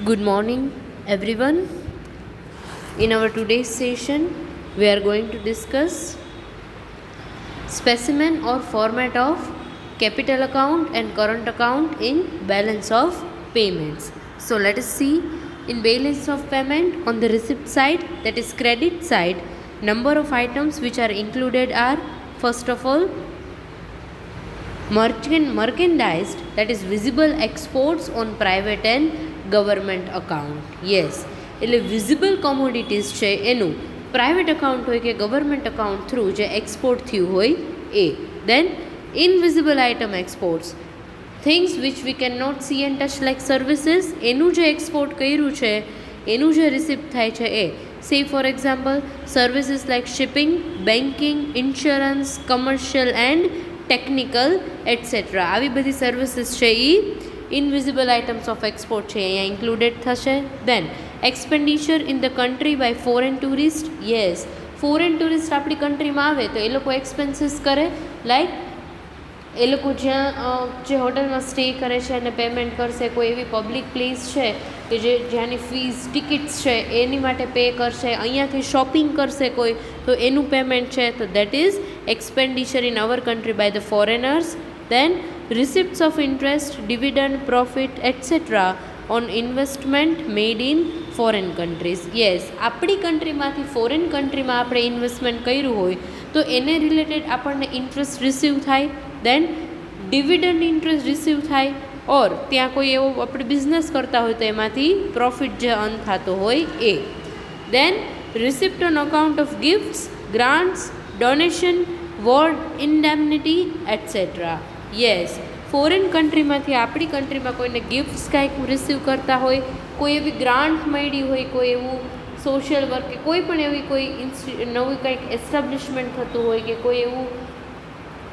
Good morning, everyone. In our today's session, we are going to discuss specimen or format of capital account and current account in balance of payments. So let us see in balance of payment on the receipt side, that is credit side, number of items which are included are first of all merchandised, that is visible exports on private and government account. Yes, એટલે visible commodities છે એનું private account હોય કે government account through જે export થયું હોય એ. Then invisible item exports, things which we can not see and touch like services, એનું જે એક્સપોર્ટ કર્યું છે એનું જે રિસિપ્ટ થાય છે એ. Say for example services like shipping, banking, insurance, commercial and technical etcetera, આવી બધી સર્વિસીસ છે એ ઇનવિઝિબલ આઇટમ્સ ઓફ એક્સપોર્ટ છે અહીંયા ઇન્ક્લુડેડ થશે. Then expenditure in the country by foreign tourist. Yes, foreign tourist આપણી કન્ટ્રીમાં આવે તો એ લોકો એક્સપેન્સીસ કરે, લાઈક એ લોકો જ્યાં જે હોટલમાં સ્ટે કરે છે અને પેમેન્ટ કરશે, કોઈ એવી પબ્લિક પ્લેસ છે કે જે જ્યાંની ફીસ ટિકિટ્સ છે એની માટે પે કરશે, અહીંયાથી શોપિંગ કરશે કોઈ તો એનું પેમેન્ટ છે, તો that is expenditure in our country by the foreigners. Then receipts of interest, dividend, profit, etc. on investment made in foreign countries. Yes, આપણી કન્ટ્રીમાંથી ફોરેન કન્ટ્રીમાં આપણે ઇન્વેસ્ટમેન્ટ કર્યું હોય તો એને રિલેટેડ આપણને ઇન્ટરેસ્ટ રિસીવ થાય. દેન ડિવિડન્ડ ઇન્ટરેસ્ટ રિસીવ થાય, ઓર ત્યાં કોઈ એવો આપણે બિઝનેસ કરતા હોય તો એમાંથી પ્રોફિટ જે અર્ન થતો હોય એ. Then receipt on account of gifts, grants, donation, war indemnity etcetera. Yes, foreign કન્ટ્રીમાંથી આપણી કન્ટ્રીમાં કોઈને ગિફ્ટ્સ કાંઈક રિસીવ કરતા હોય, કોઈ એવી ગ્રાન્ટ મળી હોય, કોઈ એવું સોશિયલ વર્ક કે કોઈ પણ એવી કોઈ નવું કંઈક એસ્ટાબ્લિશમેન્ટ થતું હોય કે કોઈ એવું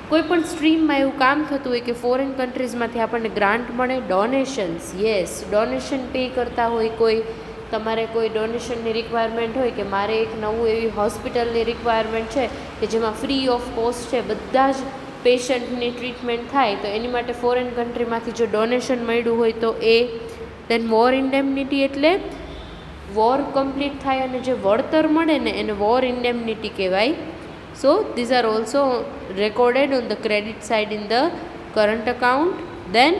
કોઈ પણ સ્ટ્રીમમાં એવું કામ થતું હોય કે ફોરેન કન્ટ્રીઝમાંથી આપણને ગ્રાન્ટ મળે. ડોનેશન્સ, યસ, ડોનેશન પે કરતા હોય, કોઈ તમારે કોઈ ડોનેશનની રિક્વાયરમેન્ટ હોય કે મારે એક નવું એવી હોસ્પિટલની રિક્વાયરમેન્ટ છે કે જેમાં ફ્રી ઓફ કોસ્ટ છે બધા જ પેશન્ટની ટ્રીટમેન્ટ થાય તો એની માટે ફોરેન કન્ટ્રીમાંથી જો ડોનેશન મળ્યું હોય તો એ. દેન વોર ઇન્ડેમનિટી, એટલે વોર કમ્પ્લીટ થાય અને જે વળતર મળે ને એને વોર ઇન્ડેમનિટી કહેવાય. So these are also recorded on the credit side in the current account. Then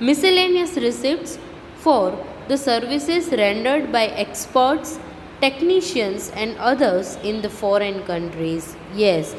miscellaneous receipts for the services rendered by experts, technicians and others in the foreign countries. Yes,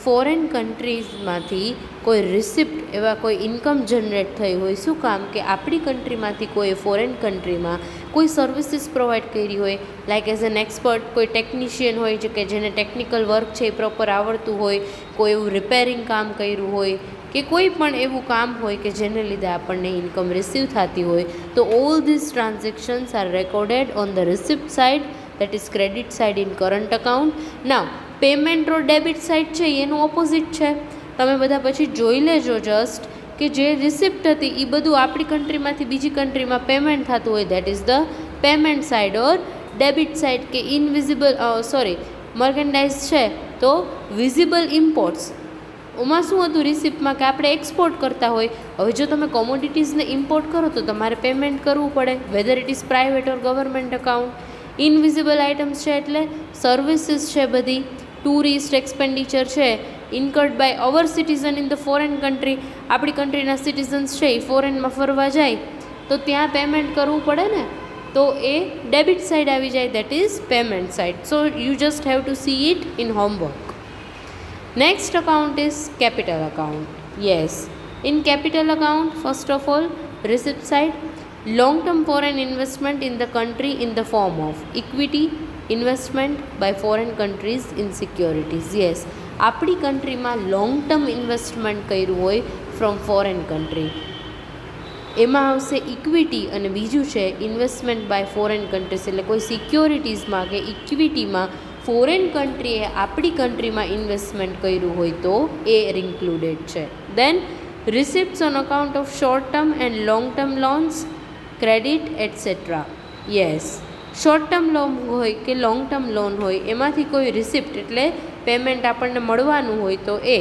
foreign કન્ટ્રીઝમાંથી કોઈ receipt એવા કોઈ income generate થઈ હોય, શું કામ કે આપણી કન્ટ્રીમાંથી કોઈ ફોરેન કન્ટ્રીમાં કોઈ સર્વિસીસ પ્રોવાઈડ કરી હોય, લાઇક એઝ એન એક્સપર્ટ કોઈ ટેકનિશિયન હોય છે કે જેને ટેકનિકલ વર્ક છે એ પ્રોપર આવડતું હોય, કોઈ એવું રિપેરિંગ કામ કર્યું હોય કે કોઈ પણ એવું કામ હોય કે જેને લીધે આપણને ઇન્કમ રિસીવ થતી હોય, તો all this transactions are recorded on the receipt side, that is credit side in current account. Now payment or debit side છે એનું ઓપોઝિટ છે. તમે બધા પછી જોઈ લેજો જસ્ટ કે જે રિસિપ્ટ હતી એ બધું આપણી કન્ટ્રીમાંથી બીજી કન્ટ્રીમાં પેમેન્ટ થતું હોય, that is the payment side. Or debit side કે ઇનવિઝિબલ મર્કેન્ડાઇઝ છે તો વિઝિબલ ઇમ્પોર્ટ્સ. ઓમાં શું હતું રિસિપ્ટમાં કે આપણે એક્સપોર્ટ કરતા હોય, હવે જો તમે કોમોડિટીઝને ઇમ્પોર્ટ કરો તો તમારે પેમેન્ટ કરવું પડે, whether it is private or government account. Invisible items છે એટલે સર્વિસીસ છે બધી, ટુરિસ્ટ એક્સપેન્ડિચર છે incurred by our citizen in the foreign country, આપણી કન્ટ્રીના સિટીઝન્સ છે એ ફોરેનમાં ફરવા જાય તો ત્યાં પેમેન્ટ કરવું પડે ને, તો એ ડેબિટ સાઇડ આવી જાય, that is payment side. So you just have to C it in homework. Next account is capital account. Yes, in capital account, first of all, receipt side, long-term foreign investment in the country in the form of equity, investment by foreign countries in securities. Yes, આપણી કન્ટ્રીમાં long term investment કર્યું હોય from foreign country, એમાં આવશે equity અને બીજું છે investment by foreign countries, એટલે કોઈ સિક્યોરિટીઝમાં કે ઇક્વિટીમાં ફોરેન કન્ટ્રીએ આપણી કન્ટ્રીમાં ઇન્વેસ્ટમેન્ટ કર્યું હોય તો એ ઇન્ક્લુડેડ છે. Then receipts on account of short term and long term loans, credit etcetera. Yes, short term loan હોય કે લોંગ ટર્મ લોન હોય એમાંથી કોઈ રિસિપ્ટ એટલે પેમેન્ટ આપણને મળવાનું હોય તો એ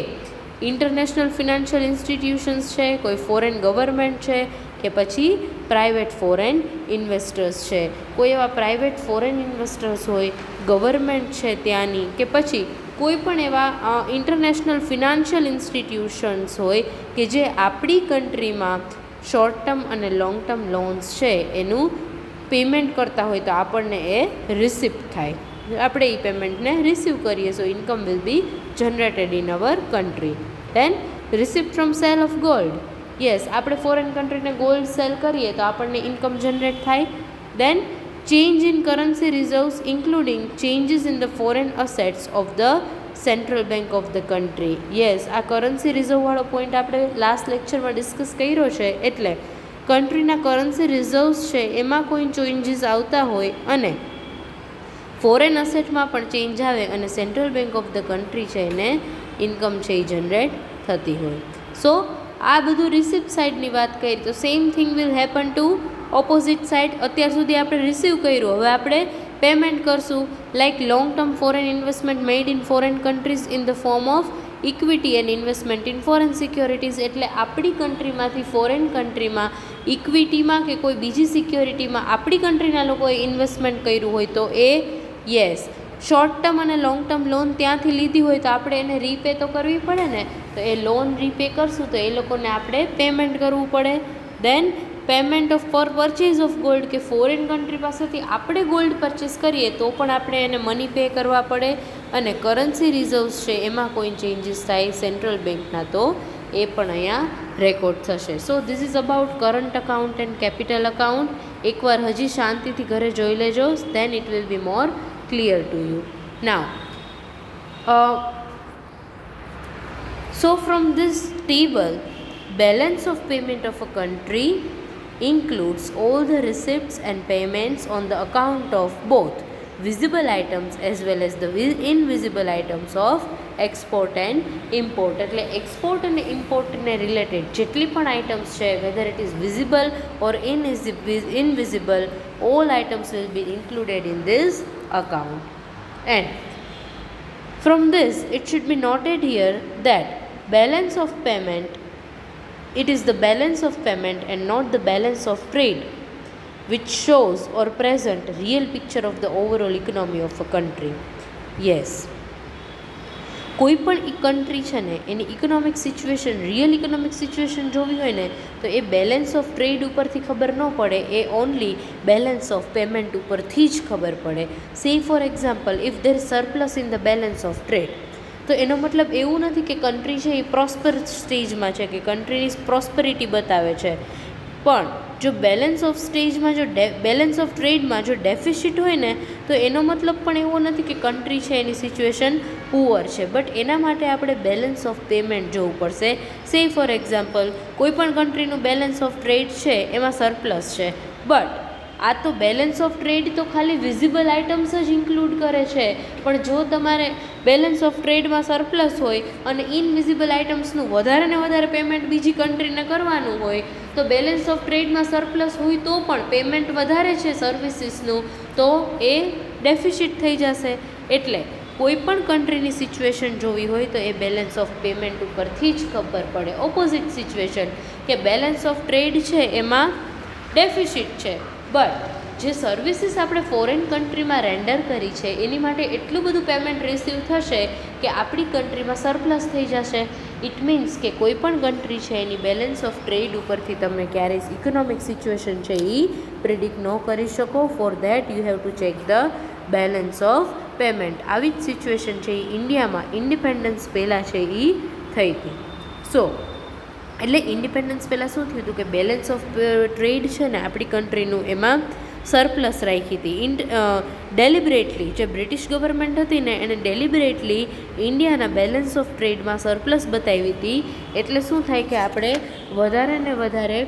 ઇન્ટરનેશનલ ફિનાન્શિયલ ઇન્સ્ટિટ્યુશન્સ છે, કોઈ ફોરેન ગવર્મેન્ટ છે કે પછી પ્રાઇવેટ ફોરેન ઇન્વેસ્ટર્સ છે. કોઈ એવા પ્રાઇવેટ ફોરેન ઇન્વેસ્ટર્સ હોય, ગવર્મેન્ટ છે ત્યાંની, કે પછી કોઈ પણ એવા ઇન્ટરનેશનલ ફિનાન્શિયલ ઇન્સ્ટિટ્યુશન્સ હોય કે જે આપણી કન્ટ્રીમાં શોર્ટ ટર્મ અને લોંગ ટર્મ લોન્સ છે એનું પેમેન્ટ કરતા હોય તો આપણને એ રિસિપ્ટ થાય. આપણે એ પેમેન્ટને રિસીવ કરીએ. So income will be generated in our country. Then receipt from sale of gold. Yes, આપણે ફોરેન કન્ટ્રીને ગોલ્ડ સેલ કરીએ તો આપણને ઇન્કમ જનરેટ થાય. Then change in currency reserves including changes in the foreign assets of the central bank of the country. Yes, આ currency રિઝર્વવાળો point આપણે last લેક્ચરમાં ડિસ્કસ કર્યો છે. એટલે કન્ટ્રીના કરન્સી રિઝર્વ્સ છે એમાં કોઈ ચેન્જીસ આવતા હોય અને ફોરેન અસેટમાં પણ ચેન્જ આવે અને central bank of the country છે એને ઇન્કમ છે એ જનરેટ થતી હોય. સો આ બધું રિસિપ્ટ સાઇડની વાત કરી. તો same thing will happen to opposite side. અત્યાર સુધી આપણે રિસીવ કર્યું, હવે આપણે પેમેન્ટ કરશું. Like long term foreign investment made in foreign countries in the form of equity and investment in foreign securities. એટલે આપણી કન્ટ્રીમાંથી ફોરેન કન્ટ્રીમાં ઇક્વિટીમાં કે કોઈ બીજી સિક્યોરિટીમાં આપણી કન્ટ્રીના લોકોએ ઇન્વેસ્ટમેન્ટ કર્યું હોય તો એ યસ શોર્ટ ટર્મ અને લોંગ ટર્મ લોન ત્યાંથી લીધી હોય તો આપણે એને રીપે તો કરવી પડે ને. તો એ લોન રીપે કરશું તો એ લોકોને આપણે પેમેન્ટ કરવું પડે. Then payment of for purchase of gold, કે ફોરેન કન્ટ્રી પાસેથી આપણે ગોલ્ડ પરચેસ કરીએ તો પણ આપણે એને મની પે કરવા પડે. અને કરન્સી રિઝર્વ્સ છે એમાં કોઈ ચેન્જીસ થાય સેન્ટ્રલ બેંકના તો એ પણ અહીંયા રેકોર્ડ થશે. So this is about current account and capital account. એકવાર હજી શાંતિથી ઘરે જોઈ લેજો, then it will be more clear to you. Now, so from this table, balance of payment of a country includes all the receipts and payments on the account of both visible items as well as the invisible items of export and import. એટલે export અને ઇમ્પોર્ટને related જેટલી પણ items છે, whether it is visible or invisible, all items will be included in this account. And from this it should be noted here that balance of payment, it is the balance of payment and not the balance of trade which shows or present real picture of the overall economy of a country. Yes, કોઈ પણ country છે ને એની economic situation, real economic situation જોવી હોય ને તો એ balance of trade ઉપરથી ખબર ન પડે, એ ઓનલી બેલેન્સ ઓફ પેમેન્ટ ઉપરથી જ ખબર પડે. સે for example, if there surplus in the balance of trade, તો એનો મતલબ એવું નથી કે કન્ટ્રી છે એ પ્રોસ્પર સ્ટેજમાં છે, કે કન્ટ્રીની પ્રોસ્પરિટી બતાવે છે. પણ જો બેલેન્સ ઓફ સ્ટેજમાં, જો બેલેન્સ ઓફ ટ્રેડમાં જો ડેફિસિટ હોય ને તો એનો મતલબ પણ એવો નથી કે કન્ટ્રી છે એની સિચ્યુએશન પુઅર છે. બટ એના માટે આપણે બેલેન્સ ઓફ પેમેન્ટ જોવું પડશે. સે ફોર એક્ઝામ્પલ, કોઈ પણ કન્ટ્રીનું બેલેન્સ ઓફ ટ્રેડ છે એમાં સરપ્લસ છે, બટ આ તો બેલેન્સ ઓફ ટ્રેડ તો ખાલી વિઝિબલ આઇટમ્સ જ ઇન્ક્લુડ કરે છે. પણ જો તમારે બેલેન્સ ઓફ ટ્રેડમાં સરપ્લસ હોય અને ઇનવિઝિબલ આઇટમ્સનું વધારે ને વધારે પેમેન્ટ બીજી કન્ટ્રીને કરવાનું હોય, તો બેલેન્સ ઓફ ટ્રેડમાં સરપ્લસ હોય તો પણ પેમેન્ટ વધારે છે સર્વિસીસનું, તો એ ડેફિસિટ થઈ જશે. એટલે કોઈ પણ કન્ટ્રીની સિચ્યુએશન જોવી હોય તો એ બેલેન્સ ઓફ પેમેન્ટ ઉપરથી જ ખબર પડે. ઓપોઝિટ સિચ્યુએશન કે બેલેન્સ ઓફ ટ્રેડ છે એમાં ડેફિસિટ છે, બટ જે સર્વિસીસ આપણે ફોરેન કન્ટ્રીમાં રેન્ડર કરી છે એની માટે એટલું બધું પેમેન્ટ રિસીવ થશે કે આપણી કન્ટ્રીમાં સરપ્લસ થઈ જશે. ઇટ મીન્સ કે કોઈ પણ કન્ટ્રી છે એની બેલેન્સ ઓફ ટ્રેડ ઉપરથી તમે ક્યારેય ઇકોનોમિક સિચ્યુએશન છે એ પ્રિડિક્ટ ન કરી શકો. For that you have to check the balance of payment. આવી જ સિચ્યુએશન છે એ ઇન્ડિયામાં ઇન્ડિપેન્ડન્સ પહેલાં છે એ થઈ હતી. સો એટલે ઇન્ડિપેન્ડન્સ પહેલાં શું થયું હતું કે બેલેન્સ ઓફ ટ્રેડ છે ને આપણી કન્ટ્રીનું એમાં સરપ્લસ રાખી હતી. ડેલિબરેટલી જે બ્રિટિશ ગવર્મેન્ટ હતી ને એને ડેલિબરેટલી ઇન્ડિયાના બેલેન્સ ઓફ ટ્રેડમાં સરપ્લસ બતાવી હતી. એટલે શું થાય કે આપણે વધારે ને વધારે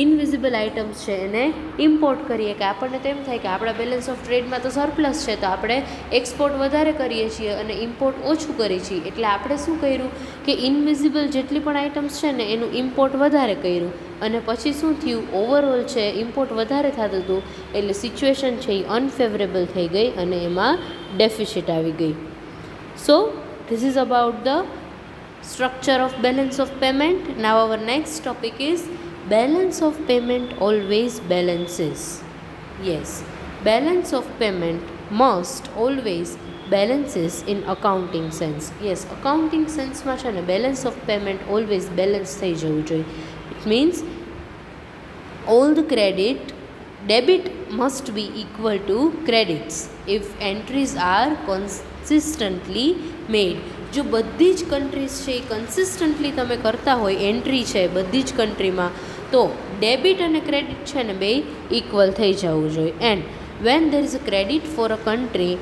ઇનવિઝિબલ આઇટમ્સ છે એને ઇમ્પોર્ટ કરીએ, કે આપણને તો એમ થાય કે આપણા બેલેન્સ ઓફ ટ્રેડમાં તો સરપ્લસ છે તો આપણે એક્સપોર્ટ વધારે કરીએ છીએ અને ઇમ્પોર્ટ ઓછું કરીએ છીએ. એટલે આપણે શું કર્યું કે ઇનવિઝિબલ જેટલી પણ આઇટમ્સ છે ને એનું ઇમ્પોર્ટ વધારે કર્યું અને પછી શું થયું, ઓવરઓલ છે ઇમ્પોર્ટ વધારે થતું હતું એટલે સિચ્યુએશન છે એ અનફેવરેબલ થઈ ગઈ અને એમાં ડેફિસિટ આવી ગઈ. સો this is about the structure of balance of payment. Now our next topic is balance of payment always balances. Yes, balance of payment must always balances in accounting sense. Yes, accounting senseમાં છે ને balance of payment always balance થઈ જવું જોઈએ. It means all the debit must be equal to credits if entries are consistently made. જો બધી જ countries છે એ consistently તમે કરતા હોય, એન્ટ્રી છે બધી જ કન્ટ્રીમાં, તો ડેબિટ અને ક્રેડિટ છે ને બે ઇક્વલ થઈ જવું જોઈએ. And when there is a credit for a country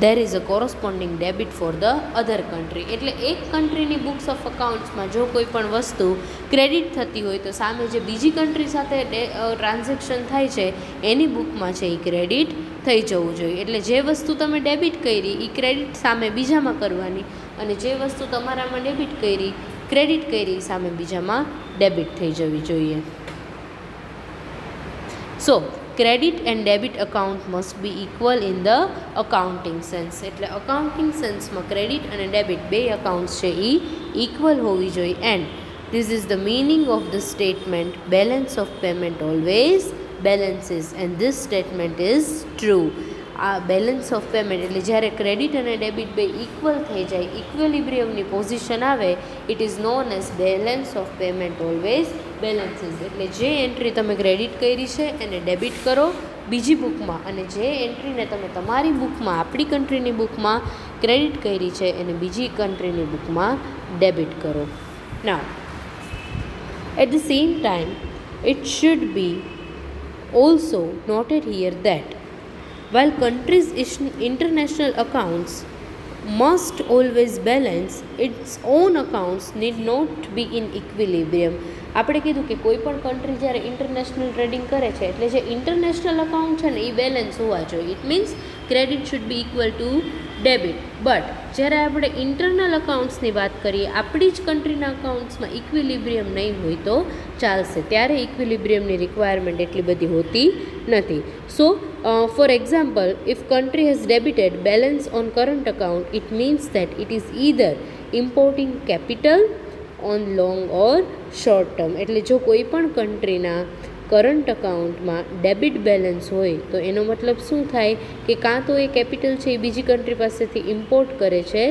there is a corresponding debit for the other country. એટલે એક કન્ટ્રીની બુક્સ ઓફ અકાઉન્ટ્સમાં જો કોઈ પણ વસ્તુ ક્રેડિટ થતી હોય તો સામે જે બીજી કન્ટ્રી સાથે ટ્રાન્ઝેક્શન થાય છે એની બુકમાં છે એ ક્રેડિટ થઈ જવું જોઈએ. એટલે જે વસ્તુ તમે ડેબિટ કરી એ ક્રેડિટ સામે બીજામાં કરવાની, અને જે વસ્તુ તમારામાં ડેબિટ કરી ક્રેડિટ કરી સામે બીજામાં ડેબિટ થઈ જવી જોઈએ. So credit and debit account must be equal in the accounting sense. એટલે અકાઉન્ટિંગ સેન્સમાં ક્રેડિટ અને ડેબિટ બે અકાઉન્ટ્સ છે એ ઇક્વલ હોવી જોઈએ. And this is the meaning of the statement balance of payment always balances, and this statement is true. આ balance of payment એટલે જ્યારે ક્રેડિટ અને ડેબિટ બે ઇક્વલ થઈ જાય, ઇક્વિલિબ્રિયમની પોઝિશન આવે, it is known as balance of payment always બેલેન્સીસ. એટલે જે એન્ટ્રી તમે ક્રેડિટ કરી છે એને ડેબિટ કરો બીજી બુકમાં, અને જે એન્ટ્રીને તમે તમારી બુકમાં, આપણી કન્ટ્રીની બુકમાં ક્રેડિટ કરી છે એને બીજી કન્ટ્રીની બુકમાં ડેબિટ કરો. Now at the same time it should be also noted here that while countries' international accounts must always balance, its own accounts need not be in equilibrium. આપણે કીધું કે કોઈ પણ કન્ટ્રી જ્યારે ઇન્ટરનેશનલ ટ્રેડિંગ કરે છે એટલે જે ઇન્ટરનેશનલ અકાઉન્ટ છે ને એ બેલેન્સ હોવા જોઈએ. It means credit should be equal to debit. But જ્યારે આપણે ઇન્ટરનલ અકાઉન્ટ્સની વાત કરીએ, આપણી જ કન્ટ્રીના અકાઉન્ટ્સમાં ઇક્વિલિબ્રિયમ નહીં હોય તો ચાલશે, ત્યારે ઇક્વિલિબ્રિયમની રિક્વાયરમેન્ટ એટલી બધી હોતી નથી. સો for example, if country has debited balance on current account, it means that it is either importing capital on long or short term. એટલે જો કોઈ પણ કન્ટ્રીના કરંટ અકાઉન્ટમાં ડેબિટ બેલેન્સ હોય તો એનો મતલબ શું થાય કે કાં તો એ કેપિટલ છે એ બીજી કન્ટ્રી પાસેથી ઇમ્પોર્ટ કરે છે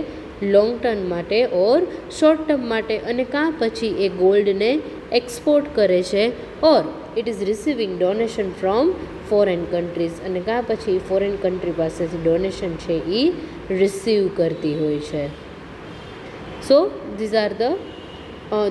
લોંગ ટર્મ માટે ઓર શોર્ટ ટર્મ માટે, અને કાં પછી એ ગોલ્ડને એક્સપોર્ટ કરે છે, or it is receiving donation from foreign countries, અને કાં પછી ફોરેન કન્ટ્રી પાસેથી ડોનેશન છે એ રિસીવ કરતી હોય છે. સો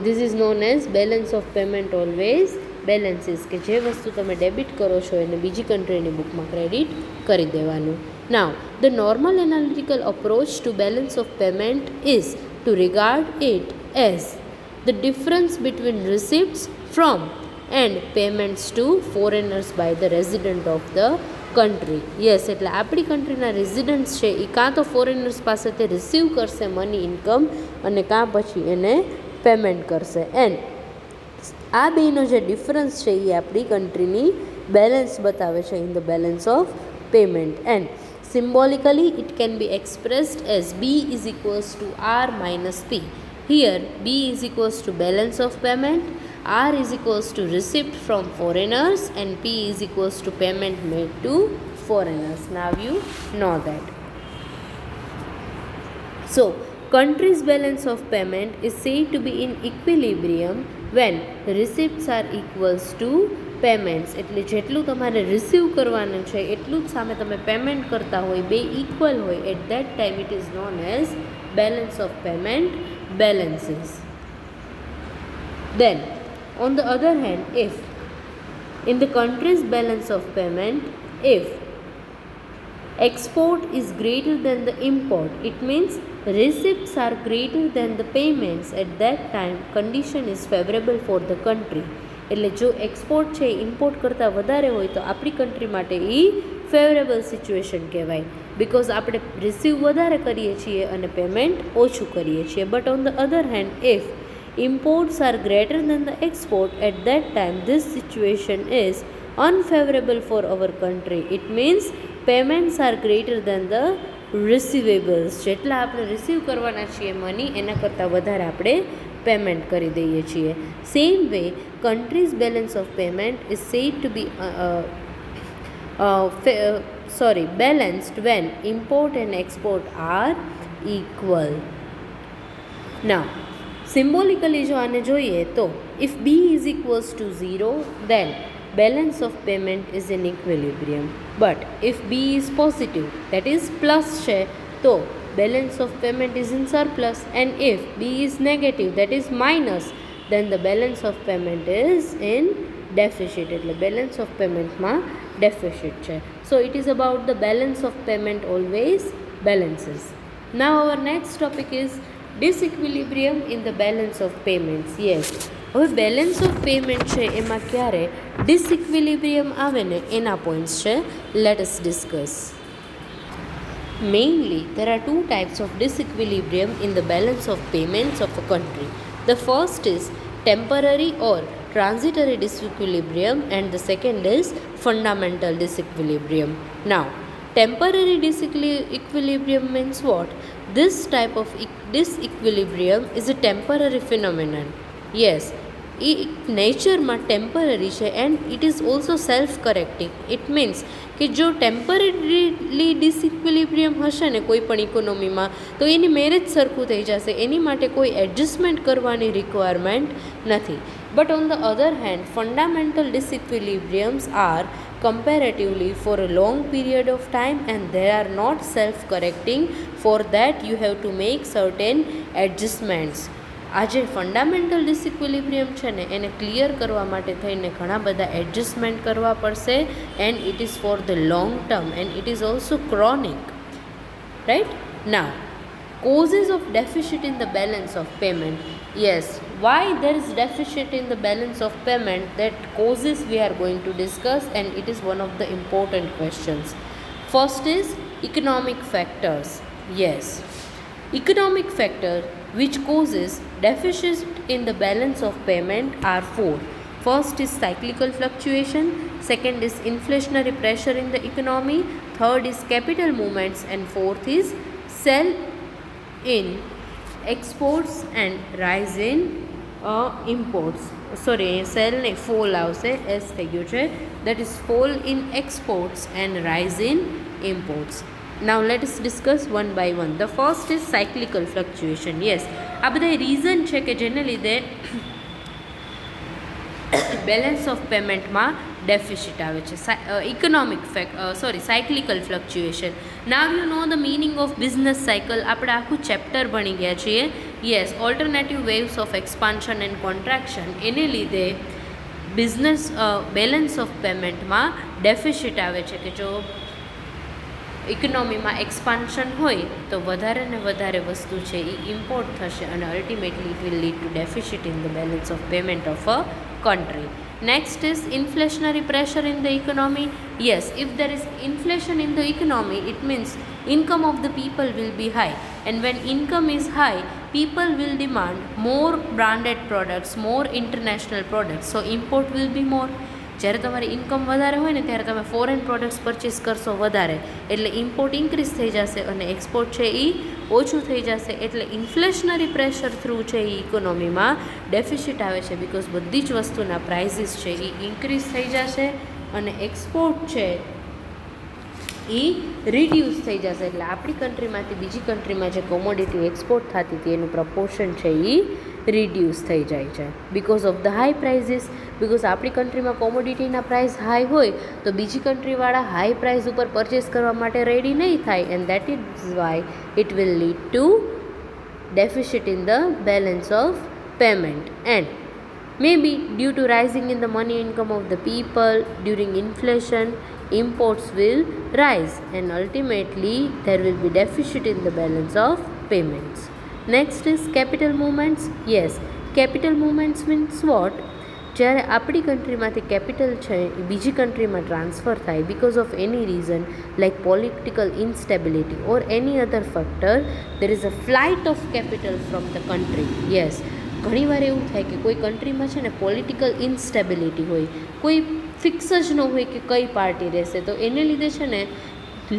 this is known as balance of payment always બેલેન્સીસ, કે જે વસ્તુ તમે ડેબિટ કરો છો એને બીજી કન્ટ્રીની બુકમાં ક્રેડિટ કરી દેવાનું. Now the normal analytical approach to balance of payment is to regard it as the difference between receipts from and payments to foreigners by the resident of the country. Yes, એટલે આપણી કન્ટ્રીના રેઝિડન્ટ્સ છે એ કાં તો foreigners પાસેથી receive કરશે money income, અને કાં પછી એને પેમેન્ટ કરશે. એન્ડ આ બેનો જે ડિફરન્સ છે એ આપણી કન્ટ્રીની બેલેન્સ બતાવે છે in the balance of payment. And symbolically it can be expressed as B is equals to R minus P. Here B is equals to balance of payment, R is equals to receipt from foreigners, and P is equals to payment made to foreigners. Now you know that. So country's balance of payment is said to be in equilibrium when receipts are equals to payments. એટલે જેટલું તમારે receive કરવાનું છે એટલું જ સામે તમે payment કરતા હોય, બે ઇક્વલ હોય, at that time it is known as balance of payment balances. Then on the other hand, if in the country's balance of payment, if export is greater than the import, it means receipts are greater than the payments, at that time condition is favorable for the country. એટલે જો export છે import કરતાં વધારે હોય તો આપણી country માટે એ favourable situation કહેવાય, બિકોઝ આપણે રિસીવ વધારે કરીએ છીએ અને પેમેન્ટ ઓછું કરીએ છીએ. But on the other hand, if imports are greater than the export, at that time this situation is unfavorable for our country. It means payments are greater than the receivables. જેટલા આપણે receive કરવાના છીએ money એના કરતાં વધારે આપણે payment કરી દઈએ છીએ. Same way country's balance of payment is said to be balanced when import and export are equal. Now, symbolically જો આને જોઈએ તો if B is equals to 0, then balance of payment is in equilibrium. But if B is positive, that is plus છે, તો balance of payment is in surplus. And if B is negative, that is minus, then the balance of payment is in deficit. એટલે balance of payment માં deficit છે. So it is about the balance of payment always balances. Now our next topic is disequilibrium in the balance of payments. Yes, હવે balance of payment છે એમાં ક્યારે ડિસઇક્વિલિબ્રિયમ આવે ને એના પોઈન્ટ્સ છે. Let us discuss. Mainly, there are two types of disequilibrium in the balance of payments of a country. The first is temporary or transitory disequilibrium, and the second is fundamental disequilibrium. Now, temporary disequilibrium means what? This type of disequilibrium is a temporary phenomenon. Yes, નેચરમાં temporary છે and it is also self correcting. It means કે જો temporarily ડિસઇક્વિલિબ્રિયમ હશે ને કોઈ પણ ઇકોનોમીમાં તો એની marriage સરખું થઈ જશે, એની માટે કોઈ એડજસ્ટમેન્ટ કરવાની રિક્વાયરમેન્ટ નથી. But on the other hand fundamental disequilibriums are comparatively for a long period of time and they are not self correcting. For that you have to make certain adjustments. આ જે fundamental ડિસઇક્વિલિબ્રિયમ છે ને એને clear કરવા માટે થઈને ઘણા બધા એડજસ્ટમેન્ટ કરવા પડશે and it is for the long term and it is also chronic. Right. Now, causes of deficit in the balance of payment. Yes, why there is deficit in the balance of payment, that causes we are going to discuss and it is one of the important questions. First is economic factors. Yes, economic factor which causes deficit in the balance of payment are four. First is cyclical fluctuation, second is inflationary pressure in the economy, third is capital movements, and fourth is sell in exports and rise in imports. Sorry, sell ને fall આવશે, S થઈ ગયું છે. That is fall in exports and rise in imports. Now let us discuss one by one. The first is cyclical fluctuation. Yes, આ બધા reason છે કે જેને લીધે બેલેન્સ ઓફ પેમેન્ટમાં ડેફિસિટ આવે છે. Cyclical fluctuation. Now you know the meaning of business cycle. આપણે આખું ચેપ્ટર ભણી ગયા છીએ. Yes, alternative waves of expansion and contraction, એને લીધે બિઝનેસ બેલેન્સ ઓફ પેમેન્ટમાં ડેફિસિટ આવે છે કે જો ઇકોનોમીમાં એક્સપાન્શન હોય તો વધારે ને વધારે વસ્તુ છે એ ઇમ્પોર્ટ થશે અને ultimately it will lead to deficit in the balance of payment of a country. Next is inflationary pressure in the economy. Yes, if there is inflation in the economy, it means income of the people will be high, and when income is high, people will demand more branded products, more international products, so import will be more. જ્યારે તમારી income વધારે હોય ને ત્યારે તમે foreign products purchase કરશો વધારે, એટલે ઇમ્પોર્ટ ઇન્ક્રીઝ થઈ જશે અને એક્સપોર્ટ છે એ ઓછું થઈ જશે. એટલે ઇન્ફ્લેશનરી પ્રેશર થ્રુ છે એ ઇકોનોમીમાં ડેફિસિટ આવે છે, બિકોઝ બધી જ વસ્તુના પ્રાઇઝીસ છે એ ઇન્ક્રીઝ થઈ જશે અને એક્સપોર્ટ છે એ રિડ્યુસ થઈ જશે. એટલે આપણી કન્ટ્રીમાંથી બીજી કન્ટ્રીમાં જે કોમોડિટી એક્સપોર્ટ થતી હતી એનું પ્રપોર્શન છે એ રિડ્યુસ થઈ જાય છે because of the high prices. Because આપણી કન્ટ્રીમાં કોમોડિટીના પ્રાઇસ હાઈ હોય તો બીજી કન્ટ્રીવાળા હાઈ પ્રાઇસ ઉપર પરચેસ કરવા માટે રેડી નહીં થાય, and that is Y it will lead to deficit in the balance of payment. And maybe due to rising in the money income of the people during inflation, imports will rise and ultimately there will be deficit in the balance of payments. Next is capital movements. Yes, capital movements means what? જ્યારે આપણી કન્ટ્રીમાંથી capital છે એ બીજી કન્ટ્રીમાં transfer થાય because of any reason like political instability or any other factor, there is a flight of capital from the country. Yes, ઘણીવાર એવું થાય કે કોઈ કન્ટ્રીમાં છે ને પોલિટિકલ ઇન્સ્ટેબિલિટી હોય, કોઈ ફિક્સ જ ન હોય કે કઈ પાર્ટી રહેશે, તો એને લીધે છે ને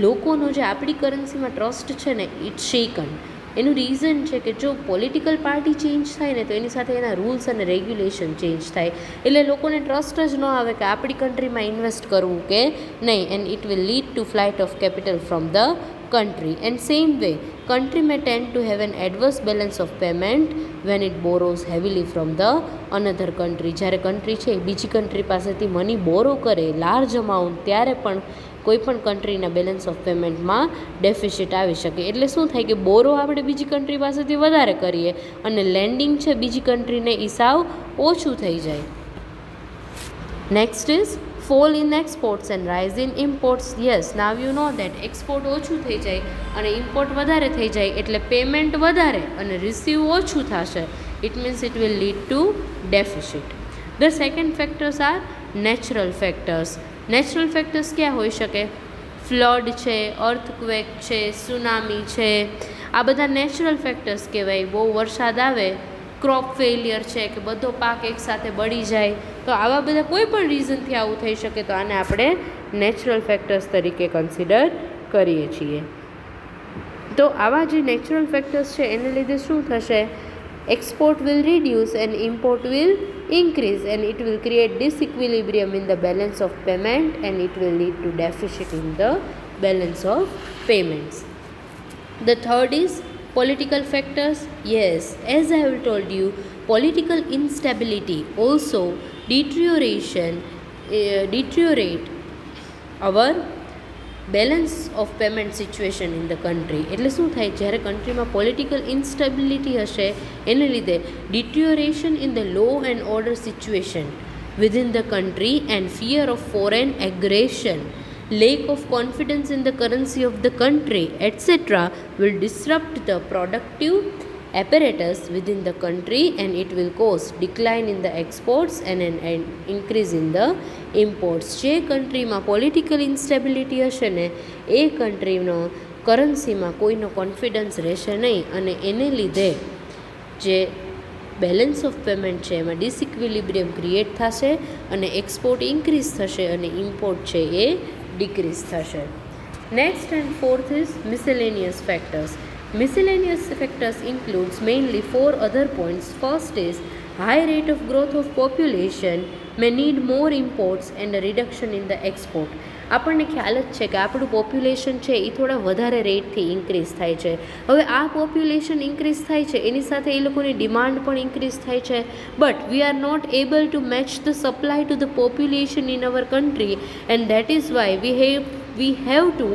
લોકોનો જે આપણી કરન્સીમાં ટ્રસ્ટ છે ને ઇટ શેકન. એનું રીઝન છે કે જો પોલિટિકલ પાર્ટી ચેન્જ થાય ને તો એની સાથે એના રૂલ્સ અને રેગ્યુલેશન ચેન્જ થાય, એટલે લોકોને ટ્રસ્ટ જ ન આવે કે આપણી કન્ટ્રીમાં ઇન્વેસ્ટ કરવું કે નહીં, and it will lead to flight of capital from the country. And same way, country may tend to have an adverse balance of payment when it borrows heavily from the another country. જ્યારે country છે એ બીજી country પાસેથી money બોરો કરે large amount, ત્યારે પણ કોઈ પણ કન્ટ્રીના balance of પેમેન્ટમાં ડેફિસિટ આવી શકે. એટલે શું થાય કે બોરો આપણે બીજી કન્ટ્રી પાસેથી વધારે કરીએ અને લેન્ડિંગ છે બીજી કન્ટ્રીને એ સાવ ઓછું થઈ જાય. Next is fall in exports and rise in imports. Yes, now you know that export ઓછું થઈ જાય અને ઇમ્પોર્ટ વધારે થઈ જાય એટલે પેમેન્ટ વધારે અને રિસીવ ઓછું થશે. It means it will lead to deficit. The second factors are natural factors. Natural factors ક્યાં હોઈ શકે? ફ્લડ છે, અર્થક્વેક છે, સુનામી છે, આ બધા નેચરલ ફેક્ટર્સ કહેવાય. બહુ વરસાદ આવે, ક્રોપ ફેલિયર છે કે બધો પાક એકસાથે બળી જાય, તો આવા બધા કોઈ પણ રીઝનથી આવું થઈ શકે, તો આને આપણે નેચરલ ફેક્ટર્સ તરીકે કન્સિડર કરીએ છીએ. તો આવા જે નેચરલ ફેક્ટર્સ છે એને લીધે શું થશે? Export will reduce and import will increase, and it will create disequilibrium in the balance of payment, and it will lead to deficit in the balance of payments. The third is political factors. Yes, as I have told you, political instability also deteriorate our balance of payment situation in the country. એટલે શું થાય? જ્યારે કન્ટ્રીમાં political instability હશે એને લીધે deterioration in the law and order situation within the country and fear of foreign aggression, lack of confidence in the currency of the country, etc. will disrupt the productive apparatus within the country, and it will cause decline in the exports and an increase in the imports. જે કન્ટ્રીમાં political instability હશે ને એ કન્ટ્રીનો કરન્સીમાં કોઈનો confidence રહેશે નહીં અને એને લીધે જે બેલેન્સ ઓફ પેમેન્ટ છે એમાં ડિસઇક્વિલિબ્રિયમ ક્રિએટ થશે અને એક્સપોર્ટ ઇન્ક્રીઝ થશે અને ઇમ્પોર્ટ છે એ ડિક્રીઝ થશે. Next and fourth is miscellaneous factors. Miscellaneous factors includes mainly 4 other points. First is high rate of growth of population may need more imports and a reduction in the export. આપણને ખ્યાલ જ છે કે આપણું population છે એ થોડા વધારે રેટથી increase થાય છે. હવે આ પોપ્યુલેશન ઇન્ક્રીઝ થાય છે એની સાથે એ લોકોની ડિમાન્ડ પણ ઇન્ક્રીઝ થાય છે, but we are not able to match the supply to the population in our country, and that is why we have to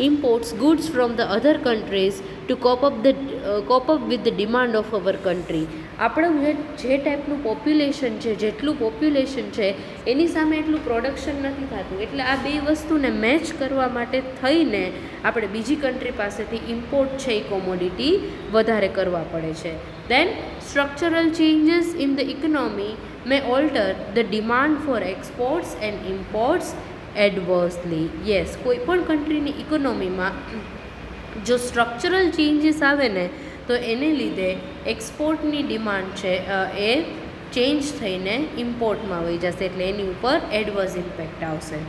import goods from the other countries to cope up with the demand of our country. આપણું જે ટાઈપનું population છે, જેટલું population છે એની સામે એટલું production નથી થતું, એટલે આ બે વસ્તુને મેચ કરવા માટે થઈને આપણે બીજી કન્ટ્રી પાસેથી ઇમ્પોર્ટ છે એ કોમોડિટી વધારે કરવા પડે છે. Then structural changes in the economy may alter the demand for exports and imports adversely. Yes, કોઈ પણ કન્ટ્રીની ઇકોનોમીમાં જો સ્ટ્રક્ચરલ ચેન્જીસ આવે ને તો એને લીધે એક્સપોર્ટની ડિમાન્ડ છે એ ચેન્જ થઈને ઇમ્પોર્ટમાં વહી જશે, એટલે એની ઉપર એડવર્સ ઇમ્પેક્ટ આવશે.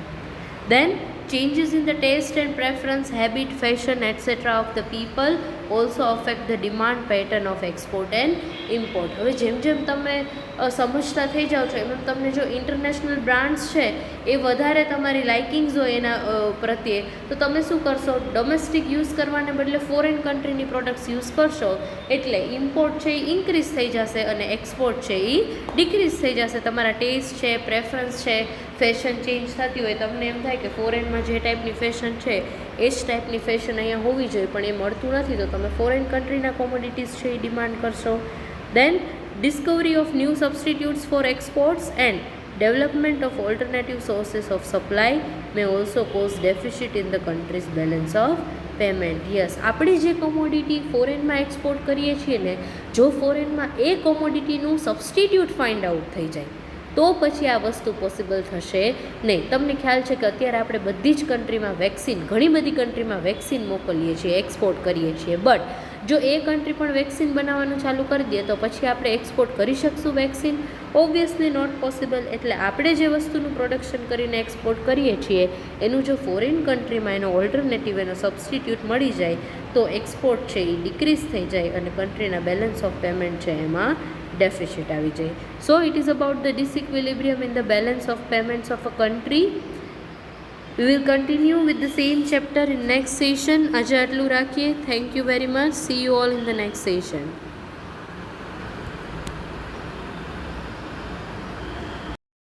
દેન changes in the taste and preference, habit, fashion, etc. of the people also affect the demand pattern of export and import. હવે જેમ જેમ તમે સમજતા થઈ જાઓ છો એમ તમને જો ઇન્ટરનેશનલ બ્રાન્ડ્સ છે એ વધારે તમારી લાઇકિંગ્સ હોય એના પ્રત્યે, તો તમે શું કરશો? ડોમેસ્ટિક યુઝ કરવાને બદલે ફોરેન કન્ટ્રીની પ્રોડક્ટ્સ યુઝ કરશો, એટલે ઇમ્પોર્ટ છે એ ઇન્ક્રીઝ થઈ જશે અને એક્સપોર્ટ છે એ ડિક્રીઝ થઈ જશે. તમારા ટેસ્ટ છે, પ્રેફરન્સ છે, ફેશન ચેન્જ થતી હોય, તમને એમ થાય કે ફોરેનમાં જે ટાઈપની ફેશન છે એ જ ટાઈપની ફેશન અહીંયા હોવી જોઈએ, પણ એ મળતું નથી, તો તમે ફોરેન કન્ટ્રીના કોમોડિટીઝ છે એ ડિમાન્ડ કરશો. દેન discovery of new substitutes for exports and development of alternative sources of supply may also cause deficit in the country's balance of payment. Yes, આપણે જે કોમોડિટી ફોરેનમાં એક્સપોર્ટ કરીએ છીએ ને, જો ફોરેનમાં એ કોમોડિટીનું સબસ્ટિટ્યૂટ ફાઇન્ડ આઉટ થઈ જાય તો પછી આ વસ્તુ પોસિબલ થશે નહીં. તમને ખ્યાલ છે કે અત્યારે આપણે બધી જ કન્ટ્રીમાં વેક્સિન, ઘણી બધી કન્ટ્રીમાં વેક્સિન મોકલીએ છીએ, એક્સપોર્ટ કરીએ છીએ, બટ જો એ કન્ટ્રી પણ વેક્સિન બનાવવાનું ચાલુ કરી દે તો પછી આપણે એક્સપોર્ટ કરી શકશું વેક્સિન? Obviously not possible. એટલે આપણે જે વસ્તુનું પ્રોડક્શન કરીને એક્સપોર્ટ કરીએ છીએ એનું જો ફોરેન કન્ટ્રીમાં એનો ઓલ્ટરનેટિવ, એનો સબસ્ટિટ્યૂટ મળી જાય તો એક્સપોર્ટ છે એ ડિક્રીઝ થઈ જાય અને કન્ટ્રીના બેલેન્સ ઓફ પેમેન્ટ છે એમાં ડેફિસિટ આવી જાય. So it is about the disequilibrium in the balance of payments of a country. We will continue with the same chapter in next session. આજે આટલું રાખીએ. Thank you very much. See you all in the next session.